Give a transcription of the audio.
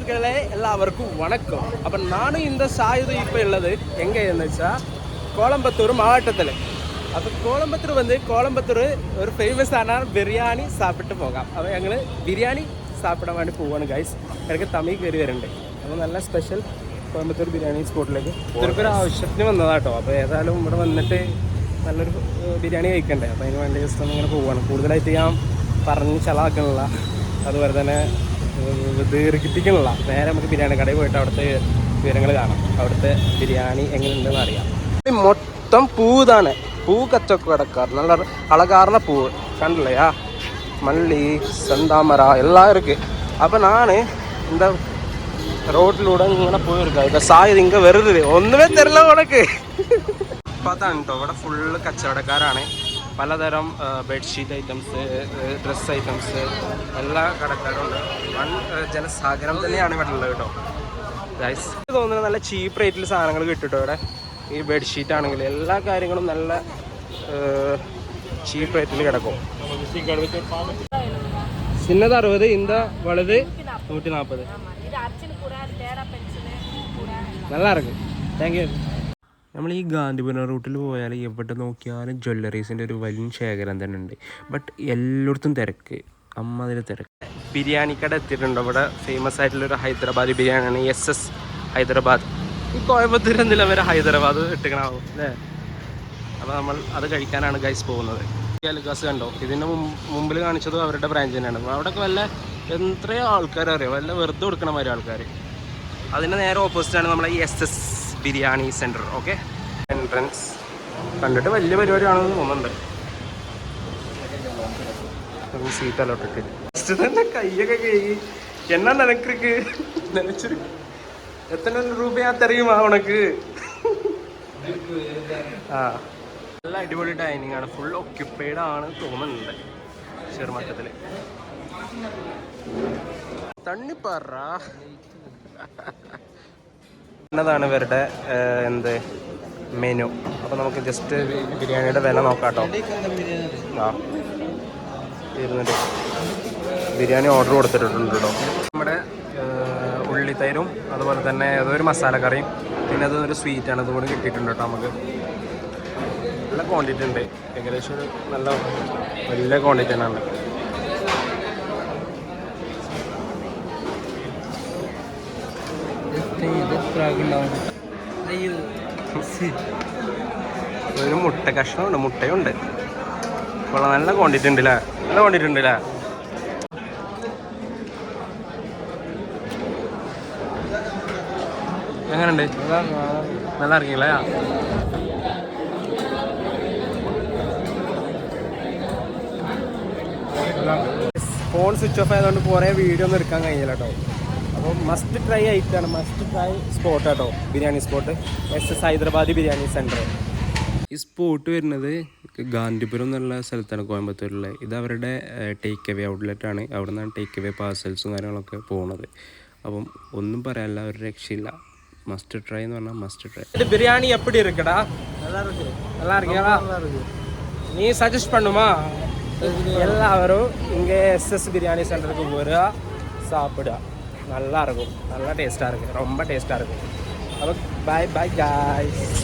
மக்களே எல்லாருக்கும் வணக்கம். அப்போ நானும் இந்த சாயுது இப்போ உள்ளது எங்கேன்னு வச்சால் கோயம்புத்தூர் மாவட்டத்தில். അപ്പോൾ കോയമ്പത്തൂർ ഒരു ഫേമസ് ആണ് ബിരിയാണി സാപ്പിട്ട് പോകാം. അപ്പോൾ ഞങ്ങൾ ബിരിയാണി സാപ്പിടാൻ വേണ്ടി പോവാണ് ഗൈസ്. ഇടയ്ക്ക് തമിഴ് കയറി വരുന്നുണ്ട്. അപ്പോൾ നല്ല സ്പെഷ്യൽ കോയമ്പത്തൂർ ബിരിയാണി സ്പോട്ടിലേക്ക് ഇവർക്കൊരു ആവശ്യത്തിന് വന്നതാട്ടോ. അപ്പോൾ ഏതായാലും ഇവിടെ വന്നിട്ട് നല്ലൊരു ബിരിയാണി കഴിക്കണ്ടേ. അപ്പോൾ അതിന് വേണ്ടി ജസ്റ്റ് ഒന്നിങ്ങനെ പോവുകയാണ്. കൂടുതലായിട്ട് ഞാൻ പറഞ്ഞ് ചളാക്കണില്ല, അതുപോലെ തന്നെ ദീർഘിപ്പിക്കണില്ല. നേരെ നമുക്ക് ബിരിയാണി കടയിൽ പോയിട്ട് അവിടുത്തെ വിവരങ്ങൾ കാണാം, അവിടുത്തെ ബിരിയാണി എങ്ങനെയുണ്ടെന്ന് അറിയാം. മൊത്തം പൂതാണ്, பூ கச்சக்கடக்கார் நல்ல அழகான பூ கண்டலையா, மல்லி செந்தாமரா எல்லாம் இருக்குது. அப்போ நான் இந்த ரோட்டிலூടെ ഇങ്ങനെ പോയിരിക്കാം. ഇപ്പം സായത് ഇങ്ങനെ വെറുതെ ഒന്നുമേ തരില്ല ഉനക്ക്. അപ്പോൾ അതാണ് കേട്ടോ, ഇവിടെ ഫുള്ള് കച്ചവടക്കാരാണ്. പലതരം ബെഡ്ഷീറ്റ് ഐറ്റംസ്, ഡ്രസ്സ് ഐറ്റംസ് എല്ലാ കടക്കാരുണ്ട്. വൺ ജനസാഗരം തന്നെയാണ് ഇവിടെ ഉള്ളത് കേട്ടോ ഗൈസ്. തോന്നുന്നത് നല്ല ചീപ്പ് റേറ്റിൽ സാധനങ്ങൾ കിട്ടും കേട്ടോ ഇവിടെ. ഈ ബെഡ്ഷീറ്റ് ആണെങ്കിൽ എല്ലാ കാര്യങ്ങളും നല്ല ചീപ്പ് റേറ്റിൽ കിടക്കും. ചിന്നത് 60, ഇന്ത വലുത് 140. നല്ല ഇറക്കും. Thank you. നമ്മൾ ഈ ഗാന്ധിപുരം റൂട്ടിൽ പോയാൽ എവിടെ നോക്കിയാലും ജ്വല്ലറീസിൻ്റെ ഒരു വലിയ ശേഖരം തന്നെ ഉണ്ട്. ബട്ട് എല്ലായിടത്തും തിരക്ക്, അമ്മതിൽ തിരക്ക്. ബിരിയാണി കട എത്തിയിട്ടുണ്ടോ? ഇവിടെ ഫേമസ് ആയിട്ടുള്ളൊരു ഹൈദരാബാദി ബിരിയാണിയാണ്, SS ഹൈദരാബാദ്. ഈ കോയമ്പത്തൂർ എന്തില്ല വരെ ഹൈദരാബാദ് ഇട്ടിക്കണാവും അല്ലേ. അപ്പോൾ നമ്മൾ അത് കഴിക്കാനാണ് ഗൈസ് പോകുന്നത്. അലുക്കാസ് കണ്ടോ, ഇതിന് മുമ്പിൽ കാണിച്ചത് അവരുടെ ബ്രാഞ്ച് തന്നെയാണ്. അവിടെയൊക്കെ വല്ല എത്രയോ ആൾക്കാർ അറിയാം, വല്ല വെറുതെ കൊടുക്കണ മാതിരി ആൾക്കാർ. അതിൻ്റെ നേരെ ഓപ്പോസിറ്റാണ് നമ്മളെ ഈ SS biryani centre. Okay, entrance കണ്ടിട്ട് വലിയ പരിപാടിയാണെന്ന് തോന്നുന്നുണ്ട്. സീറ്റ് അലോട്ടിട്ട് ഫസ്റ്റ് തന്നെ കൈയൊക്കെ കഴുകി എന്നാ നിനക്ക് നനച്ചൊരു എത്ര രൂപയാ തറിയുമാ ഉണക്ക്. ആ, നല്ല അടിപൊളി ഡൈനിങ് ആണ്, ഫുൾ ഒക്യുപ്പൈഡ് ആണ് തോന്നുന്നുണ്ട് ചെറുമട്ടത്തിൽ. തണ്ണിപ്പാറ എന്നതാണ് ഇവരുടെ മെനു. അപ്പോൾ നമുക്ക് ജസ്റ്റ് ബിരിയാണിയുടെ വില നോക്കാട്ടോ. ആ, ഇരുന്നിട്ട് ബിരിയാണി ഓർഡർ കൊടുത്തിട്ടുണ്ട് കേട്ടോ. നമ്മുടെ ഉള്ളിത്തൈരും അതുപോലെ തന്നെ ഏതൊരു മസാലക്കറിയും പിന്നെ അതൊരു സ്വീറ്റാണ്, അതുകൂടി കിട്ടിയിട്ടുണ്ട് കേട്ടോ. നമുക്ക് നല്ല ക്വാണ്ടിറ്റി ഉണ്ട്, ഏകദേശം ഒരു നല്ല വലിയ ക്വാണ്ടിറ്റി തന്നെയാണ്. ഒരു മുട്ട കഷ്ണമുണ്ട്, മുട്ടയുണ്ട്. അപ്പോൾ നല്ല ക്വാണ്ടിറ്റി ഉണ്ട് അല്ലേ, നല്ല ക്വാണ്ടിറ്റി ഉണ്ട് അല്ലേ. എങ്ങനെയുണ്ട്? നല്ല ഇറങ്ങിയില്ലേ. ഫോൺ സ്വിച്ച് ഓഫ് ആയതുകൊണ്ട് കുറേ വീഡിയോ ഒന്നും എടുക്കാൻ കഴിയില്ല കേട്ടോ. അപ്പോൾ മസ്റ്റ് ട്രൈ ആയിട്ടാണ്, മസ്റ്റ് ട്രൈ സ്പോട്ട് കേട്ടോ, biryani spot SS Hyderabadi biryani centre. ഈ സ്പോട്ട് വരുന്നത് ഗാന്ധിപുരം എന്നുള്ള സ്ഥലത്താണ് കോയമ്പത്തൂരിലെ. ഇത് അവരുടെ ടേക്ക് അവേ ഔട്ട്ലെറ്റാണ്. അവിടെ നിന്നാണ് ടേക്ക് അവേ പാർസൽസും കാര്യങ്ങളൊക്കെ പോകുന്നത്. അപ്പം ഒന്നും പറയാനില്ല, ഒരു രക്ഷയില്ല. மஸ்ட் ட்ரைன்னு சொன்னா மஸ்ட் ட்ரை. இது பிரியாணி எப்படி இருக்குடா? நல்லா இருக்கு. நல்லா இருக்கா? நல்லா இருக்கு. நீ சஜஸ்ட் பண்ணுமா எல்லாரும் இங்கே SS பிரியாணி சென்டருக்கு போறா சாப்பிடா, நல்லா இருக்கும், நல்லா டேஸ்ட்டாக இருக்குது, ரொம்ப டேஸ்ட்டாக இருக்குது. அப்போ பாய் பாய் காய்ஸ்.